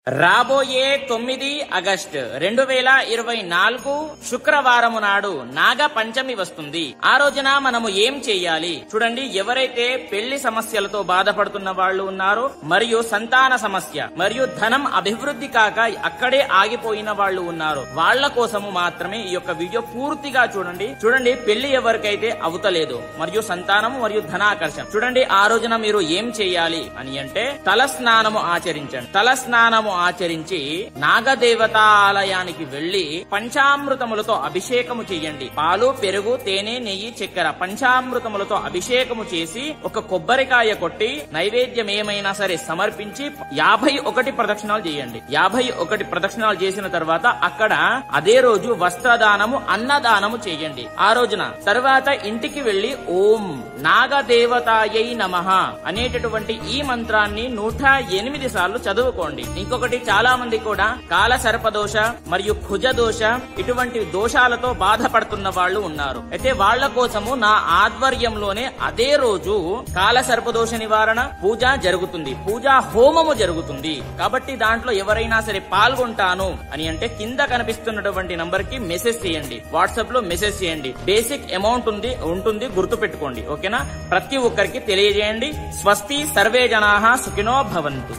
రాబోయే 9 ఆగస్టు 2024 శుక్రవారం నాడు నాగ పంచమి వస్తుంది. ఆ రోజున మనము ఏం చేయాలి చూడండి. ఎవరైతే పెళ్లి సమస్యలతో బాధపడుతున్న వాళ్ళు ఉన్నారో, మరియు సంతాన సమస్య మరియు ధనం అభివృద్ధి కాక అక్కడే ఆగిపోయిన వాళ్ళు ఉన్నారు, వాళ్ళ కోసము మాత్రమే ఈ యొక్క వీడియో పూర్తిగా చూడండి. పెళ్లి ఎవరికైతే అవుతలేదు మరియు సంతానము మరియు ధనాకర్షణ, చూడండి ఆ రోజున మీరు ఏం చేయాలి అని అంటే తల స్నానము ఆచరించండి. తల స్నానము ఆచరించి నాగదేవతాలయానికి వెళ్లి పంచామృతములతో అభిషేకము చేయండి. పాలు, పెరుగు, తేనె, నెయ్యి, చక్కెర పంచామృతములతో అభిషేకము చేసి ఒక కొబ్బరికాయ కొట్టి నైవేద్యం ఏమైనా సరే సమర్పించి 51 ప్రదక్షిణాలు చేయండి. 51 ప్రదక్షిణాలు చేసిన తర్వాత అక్కడ అదే రోజు వస్త్రదానము, అన్నదానము చేయండి. ఆ రోజున తర్వాత ఇంటికి వెళ్లి ఓం నాగదేవతాయై నమః అనేటటువంటి ఈ మంత్రాన్ని 108 సార్లు చదువుకోండి. ఇంకొకటి, చాలా మంది కూడా కాల సర్పదోష మరియు కుజ దోష ఇటువంటి దోషాలతో బాధపడుతున్న వాళ్ళు ఉన్నారు. అయితే వాళ్ల కోసము నా ఆధ్వర్యంలోనే అదే రోజు కాల సర్పదోష నివారణ పూజ జరుగుతుంది, పూజా హోమము జరుగుతుంది. కాబట్టి దాంట్లో ఎవరైనా సరే పాల్గొంటాను అని అంటే కింద కనిపిస్తున్నటువంటి నంబర్ కి మెసేజ్ చేయండి, వాట్సాప్ లో మెసేజ్ చేయండి. బేసిక్ అమౌంట్ ఉంటుంది, గుర్తు పెట్టుకోండి. ఓకేనా? ప్రతి ఒక్కరికి తెలియజేయండి. స్వస్తి, సర్వే జనాః సుఖినో భవంతు.